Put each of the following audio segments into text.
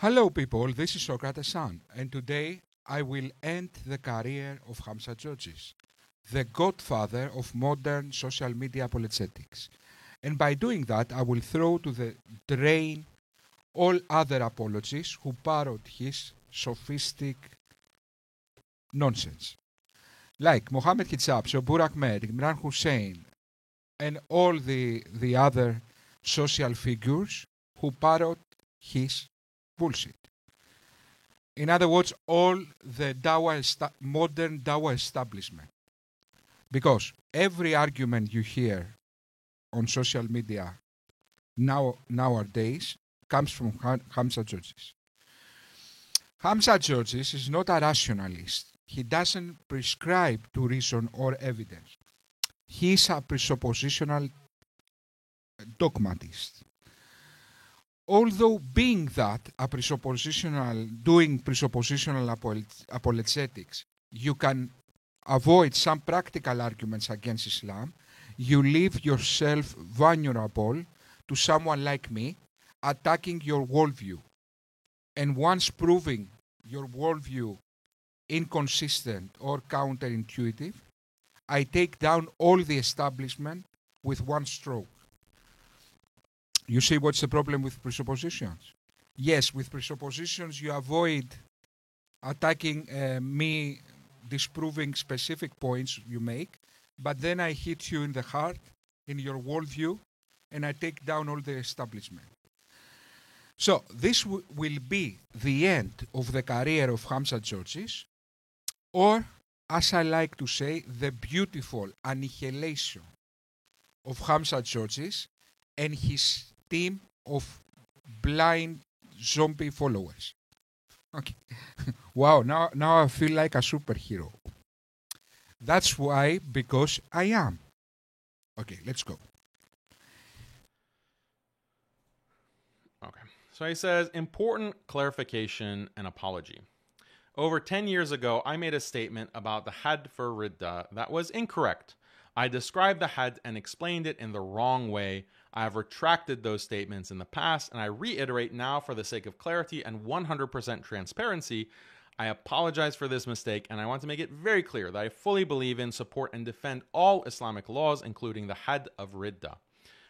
Hello, people. This is Socrates San, and today I will end the career of Hamza Georges, the godfather of modern social media apologetics. And by doing that, I will throw to the drain all other apologists who parrot his sophistic nonsense, like Mohammed Hijab, Shobur Ahmed, Imran Hussein, and all the other social figures who parrot his bullshit. In other words, all the modern Dawa establishment. Because every argument you hear on social media nowadays comes from Hamza Georges. Hamza Georges is not a rationalist. He doesn't prescribe to reason or evidence. He is a presuppositional dogmatist. Although being that doing presuppositional apologetics, you can avoid some practical arguments against Islam, you leave yourself vulnerable to someone like me attacking your worldview. And once proving your worldview inconsistent or counterintuitive, I take down all the establishment with one stroke. You see what's the problem with presuppositions? Yes, with presuppositions you avoid attacking me, disproving specific points you make, but then I hit you in the heart, in your worldview, and I take down all the establishment. So this will be the end of the career of Hamza Georges, or, as I like to say, the beautiful annihilation of Hamza Georges and his team of blind zombie followers. Okay. Wow, now I feel like a superhero. That's why, because I am. Okay, let's go. Okay. So he says, important clarification and apology. Over 10 years ago, I made a statement about the had for Ridda that was incorrect. I described the had and explained it in the wrong way. I have retracted those statements in the past, and I reiterate now for the sake of clarity and 100% transparency, I apologize for this mistake, and I want to make it very clear that I fully believe in, support, and defend all Islamic laws, including the had of Ridda.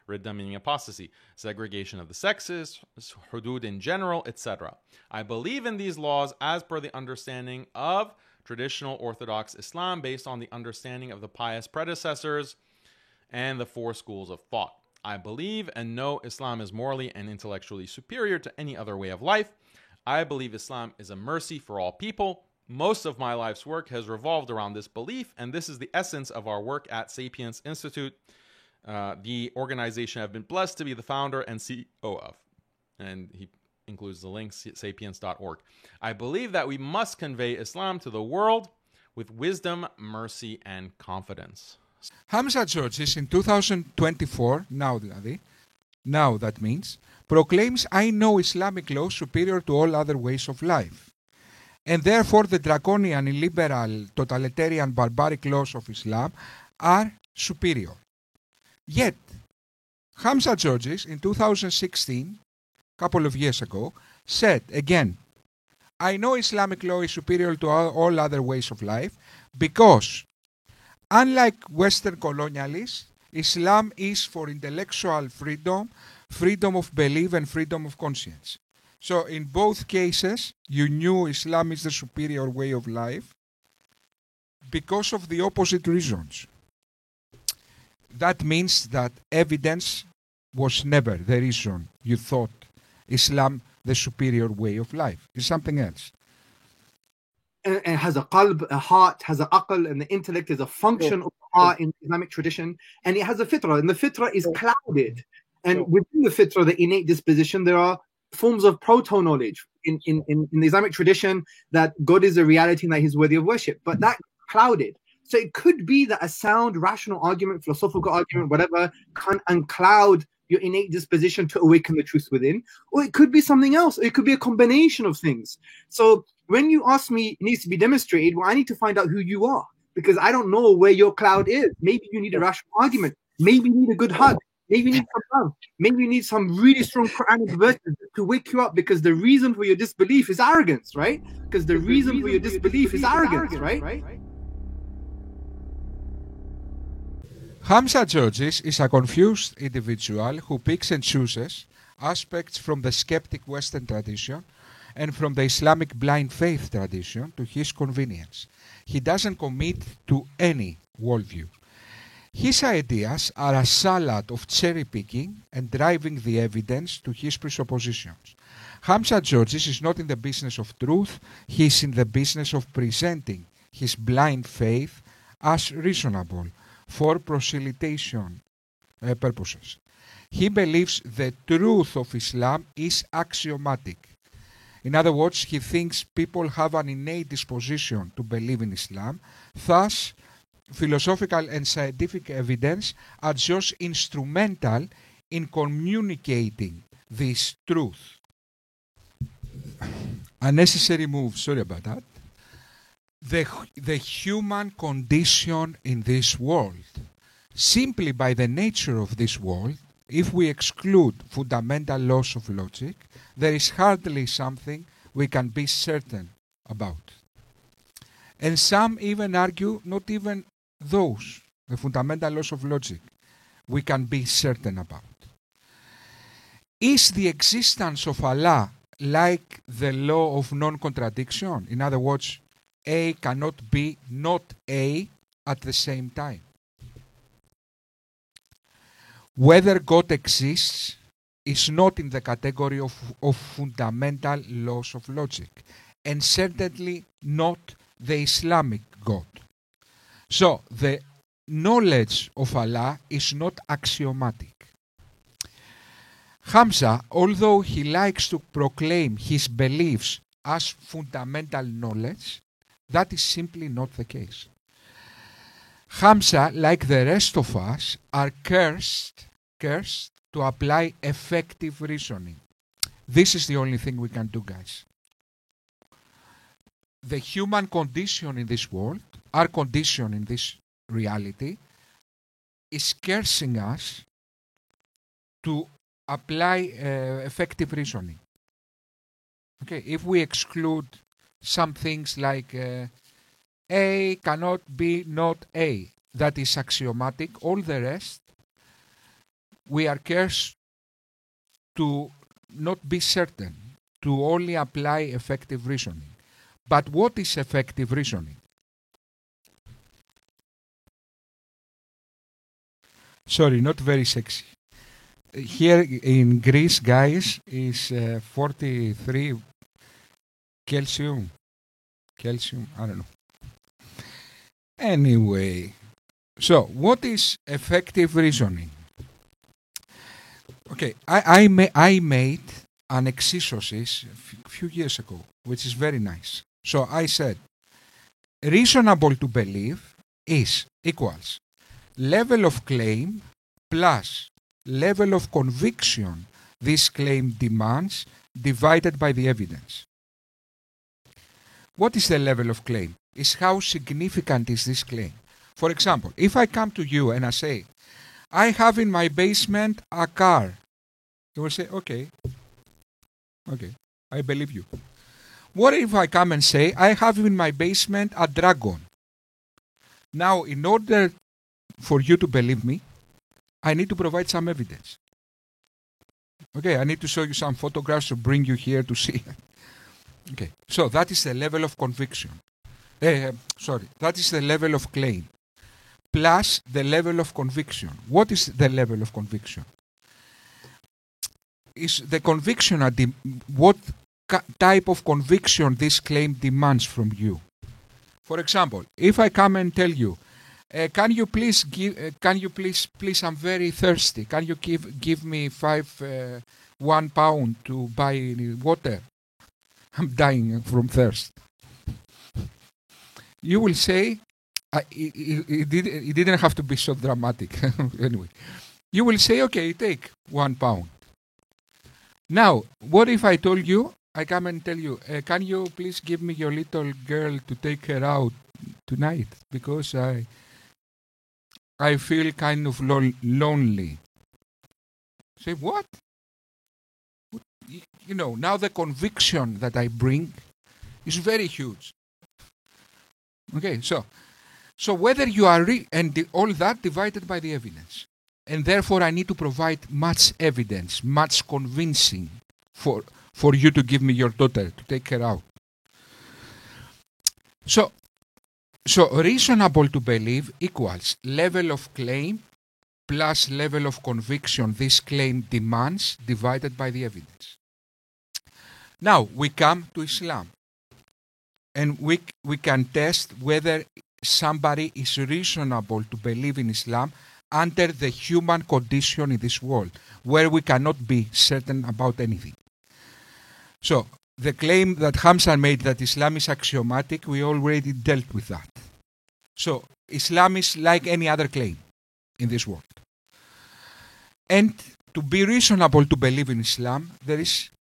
Ridda meaning apostasy, segregation of the sexes, hudud in general, etc. I believe in these laws as per the understanding of traditional Orthodox Islam based on the understanding of the pious predecessors and the four schools of thought. I believe and know Islam is morally and intellectually superior to any other way of life. I believe Islam is a mercy for all people. Most of my life's work has revolved around this belief, and this is the essence of our work at Sapiens Institute, the organization I've been blessed to be the founder and CEO of. And he includes the link, sapiens.org. I believe that we must convey Islam to the world with wisdom, mercy, and confidence. Hamza Georges in 2024, now that means, proclaims I know Islamic law superior to all other ways of life. And therefore the draconian, illiberal, totalitarian, barbaric laws of Islam are superior. Yet, Hamza Georges in 2016, a couple of years ago, said again, I know Islamic law is superior to all other ways of life because, unlike Western colonialists, Islam is for intellectual freedom, freedom of belief, and freedom of conscience. So in both cases, you knew Islam is the superior way of life because of the opposite reasons. That means that evidence was never the reason you thought Islam the superior way of life. It's something else. And has a qalb, a heart, has a aql, and the intellect is a function of the heart in Islamic tradition, and it has a fitrah, and the fitrah is clouded. And within the fitrah, the innate disposition, there are forms of proto-knowledge in the Islamic tradition that God is a reality and that He's worthy of worship, but that clouded. So it could be that a sound, rational argument, philosophical argument, whatever, can uncloud your innate disposition to awaken the truth within, or it could be something else. It could be a combination of things. So when you ask me, it needs to be demonstrated, well, I need to find out who you are, because I don't know where your cloud is. Maybe you need a rational argument. Maybe you need a good hug. Maybe you need some love. Maybe you need some really strong Quranic verses to wake you up, because the reason for your disbelief is arrogance, right? Because the reason for your disbelief is arrogance, right? Hamza Georges is a confused individual who picks and chooses aspects from the skeptic Western tradition and from the Islamic blind faith tradition to his convenience. He doesn't commit to any worldview. His ideas are a salad of cherry-picking and driving the evidence to his presuppositions. Hamza Georges is not in the business of truth, he is in the business of presenting his blind faith as reasonable for proselytation purposes. He believes the truth of Islam is axiomatic. In other words, he thinks people have an innate disposition to believe in Islam, thus philosophical and scientific evidence are just instrumental in communicating this truth. Unnecessary move, sorry about that. The human condition in this world, simply by the nature of this world, if we exclude fundamental laws of logic, there is hardly something we can be certain about. And some even argue not even those, the fundamental laws of logic, we can be certain about. Is the existence of Allah like the law of non-contradiction? In other words, A cannot be not A at the same time. Whether God exists is not in the category of fundamental laws of logic, and certainly not the Islamic God. So, the knowledge of Allah is not axiomatic. Hamza, although he likes to proclaim his beliefs as fundamental knowledge, that is simply not the case. Hamza, like the rest of us, are cursed to apply effective reasoning. This is the only thing we can do, guys. The human condition in this world, our condition in this reality, is cursing us to apply effective reasoning. Okay, if we exclude some things like A cannot be not A, that is axiomatic, all the rest, we are cursed to not be certain, to only apply effective reasoning. But what is effective reasoning? Sorry, not very sexy. Here in Greece, guys, is 43 Celsius, I don't know. Anyway, so what is effective reasoning? Okay, I made an exegesis a few years ago, which is very nice. So I said, reasonable to believe is equals level of claim plus level of conviction this claim demands divided by the evidence. What is the level of claim? Is how significant is this claim? For example, if I come to you and I say, I have in my basement a car, you will say, okay, I believe you. What if I come and say, I have in my basement a dragon? Now, in order for you to believe me, I need to provide some evidence. Okay, I need to show you some photographs to bring you here to see. Okay, so that is the level of conviction. That is the level of claim. Plus the level of conviction. What is the level of conviction? Is the conviction what type of conviction this claim demands from you? For example, if I come and tell you, can you please, I'm very thirsty. Can you give me 1 pound to buy water? I'm dying from thirst. You will say, it didn't have to be so dramatic. Anyway, you will say, okay, take 1 pound. Now, what if I told you, I come and tell you, can you please give me your little girl to take her out tonight? Because I feel kind of lonely. Say, what? You know, now the conviction that I bring is very huge. Okay, so whether you are all that divided by the evidence, and therefore I need to provide much evidence, much convincing for you to give me your daughter to take her out. So reasonable to believe equals level of claim plus level of conviction this claim demands divided by the evidence. Now we come to Islam, and we can test whether somebody is reasonable to believe in Islam under the human condition in this world, where we cannot be certain about anything. So the claim that Hamza made that Islam is axiomatic, we already dealt with that. So Islam is like any other claim in this world. And to be reasonable to believe in Islam,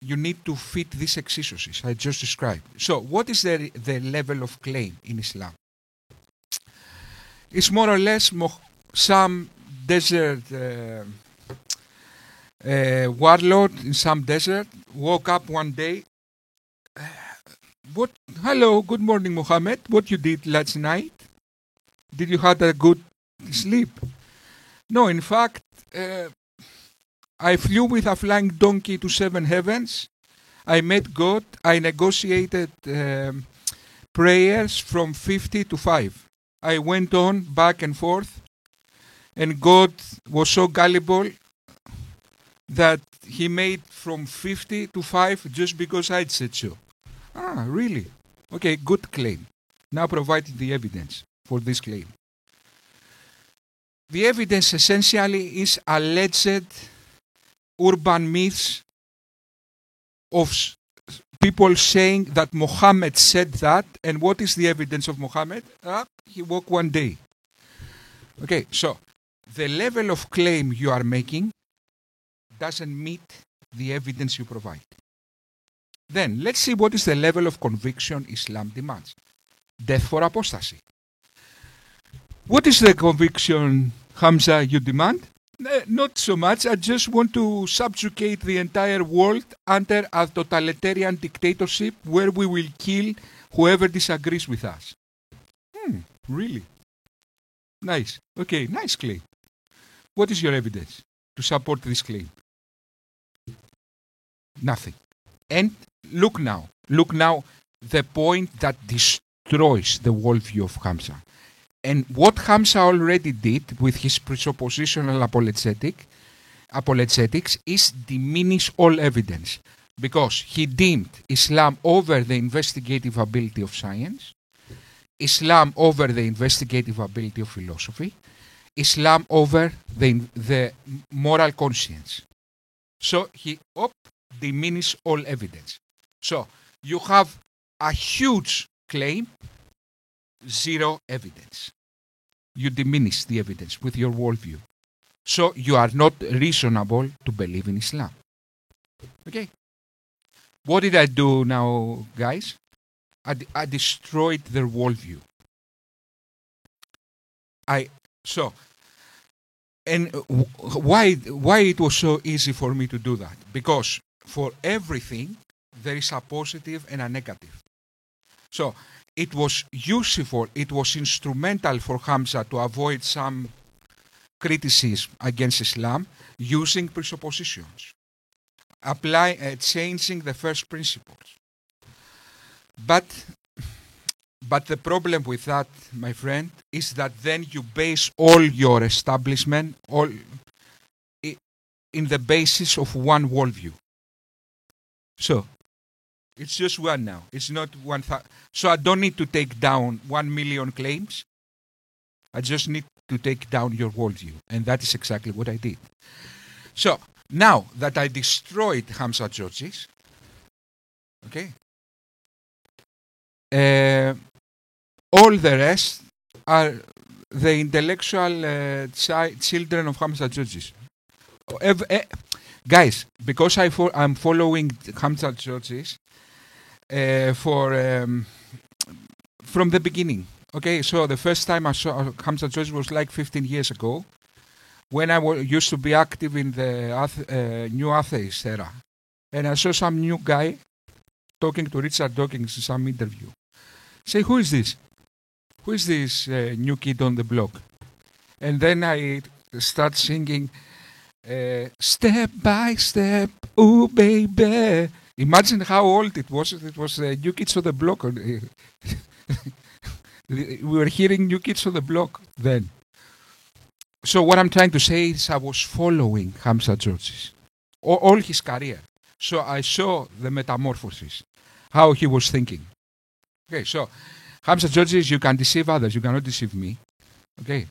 you need to fit these exegesis I just described. So what is the level of claim in Islam? It's more or less some desert warlord in some desert woke up one day. Hello, good morning, Muhammad. What you did last night? Did you have a good sleep? No, in fact, I flew with a flying donkey to 7 heavens. I met God. I negotiated prayers from 50 to 5. I went on back and forth, and God was so gullible that he made from 50 to 5 just because I'd said so. Ah, really? Okay, good claim. Now provide the evidence for this claim. The evidence essentially is alleged urban myths of people saying that Muhammad said that. And what is the evidence of Muhammad? He woke one day. Okay, so the level of claim you are making doesn't meet the evidence you provide. Then let's see what is the level of conviction Islam demands. Death for apostasy. What is the conviction, Hamza, you demand? Not so much. I just want to subjugate the entire world under a totalitarian dictatorship where we will kill whoever disagrees with us. Really? Nice. Okay, nice claim. What is your evidence to support this claim? Nothing. And look now, the point that destroys the worldview of Hamza. And what Hamza already did with his presuppositional apologetics is diminish all evidence, because he deemed Islam over the investigative ability of science, Islam over the investigative ability of philosophy, Islam over the moral conscience. So he diminished all evidence. So you have a huge claim, zero evidence. You diminish the evidence with your worldview. So you are not reasonable to believe in Islam. Okay? What did I do now, guys? I destroyed their worldview. Why it was so easy for me to do that? Because for everything there is a positive and a negative. So it was useful, it was instrumental for Hamza to avoid some criticism against Islam using presuppositions, changing the first principles. But the problem with that, my friend, is that then you base all your establishment in the basis of one worldview. So it's just one now. It's not 1,000. So I don't need to take down 1 million claims. I just need to take down your worldview. And that is exactly what I did. So now that I destroyed Hamza Georges, okay, all the rest are the intellectual children of Hamza Georges. Guys, because I'm following Hamza Georges from the beginning. Okay, so the first time I saw Hamza Georges was like 15 years ago. when I used to be active in the New Atheist era. And I saw some new guy talking to Richard Dawkins in some interview. Say, who is this? Who is this new kid on the block? And then I start singing, step by step, ooh baby. Imagine how old it was. It was New Kids on the Block. We were hearing New Kids on the Block then. So what I'm trying to say is I was following Hamza Georges all his career. So I saw the metamorphosis, how he was thinking. Okay, so Hamza Georges, you can deceive others, you cannot deceive me. Okay,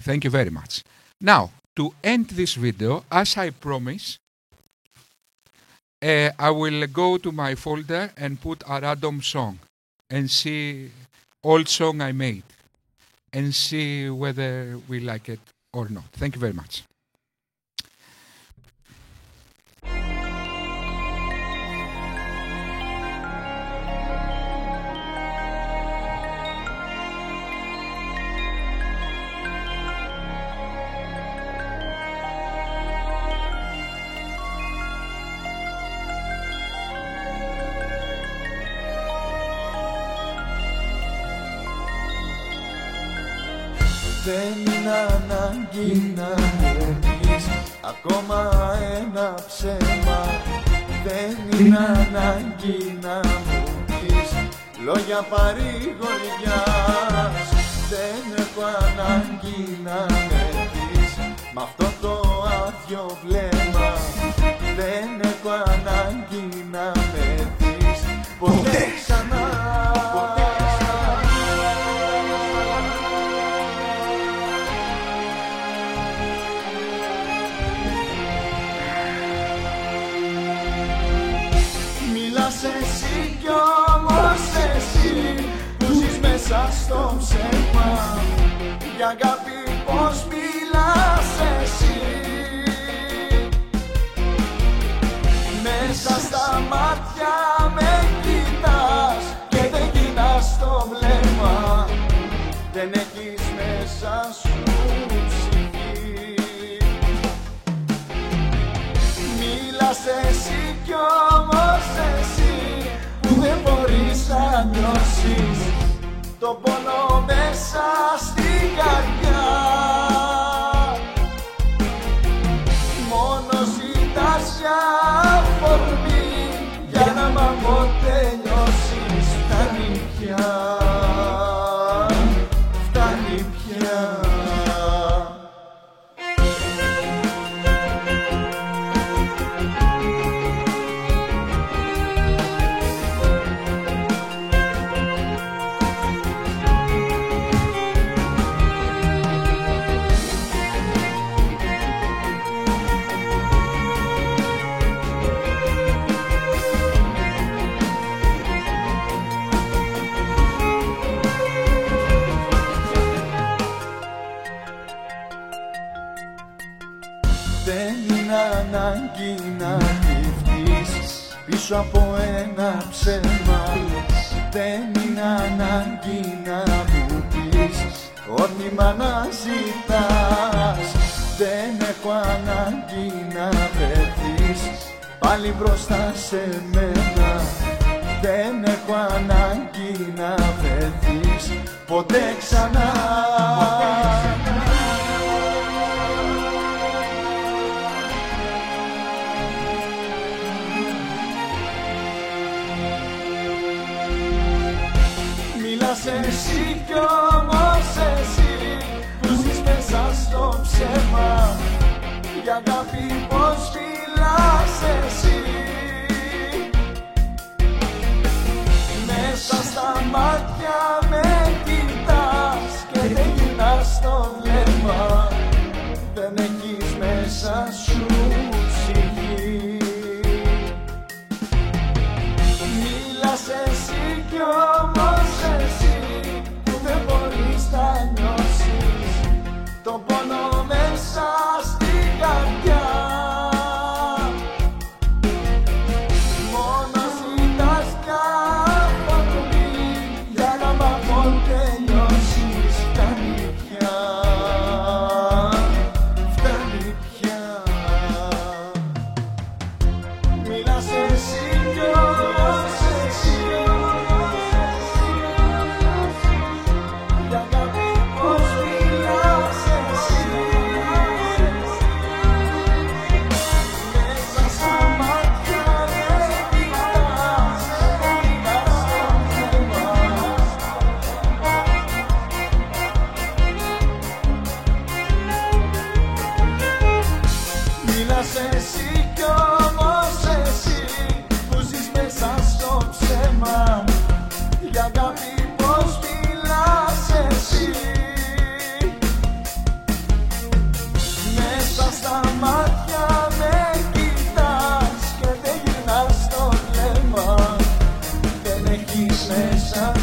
thank you very much. Now, to end this video, as I promised, I will go to my folder and put a random song and see old song I made and see whether we like it or not. Thank you very much. Δεν είναι ανάγκη να μου πεις ακόμα ένα ψέμα. Δεν είναι ανάγκη να μου πεις λόγια παρηγοριάς. Δεν έχω ανάγκη να με πεις μ' αυτό το άδειο βλέμμα. Δεν έχω ανάγκη να με πεις ποτέ ξανά. Εσύ κι όμως εσύ που ζεις μέσα στο ψέμα. Για αγάπη πως μιλάς εσύ. Μέσα στα μάτια με κοιτάς και δεν κοιτάς το βλέμμα. Δεν έχεις μέσα σου ψυχή. Μιλάς εσύ κι όμως εσύ δεν μπορείς να νιώσεις το πόνο μέσα στην καρδιά. Μόνο ζητάς για αφορμή για να μ' αποτελειώσεις. Φτάνει πια, φτάνει πια. Δεν είναι ανάγκη να κρυφτείς πίσω από ένα ψέμα. Δεν είναι ανάγκη να μου πεις όρνημα να ζητάς. Δεν έχω ανάγκη να βρεθείς πάλι μπροστά σε μένα. Δεν έχω ανάγκη να βρεθείς ποτέ ξανά. Εσύ κι όμως εσύ που ζεις μέσα στο ψέμα. Για αγάπη πως μιλάς εσύ. Μέσα στα μάτια με κοιτάς και δεν γυρνάς το βλέμμα. Δεν έχεις μέσα σου ψυχή. Μιλάς εσύ κι όμως εσύ που δεν μπορείς να νιώσεις τον πόνο μέσα στην καρδιά. έχεις μέσα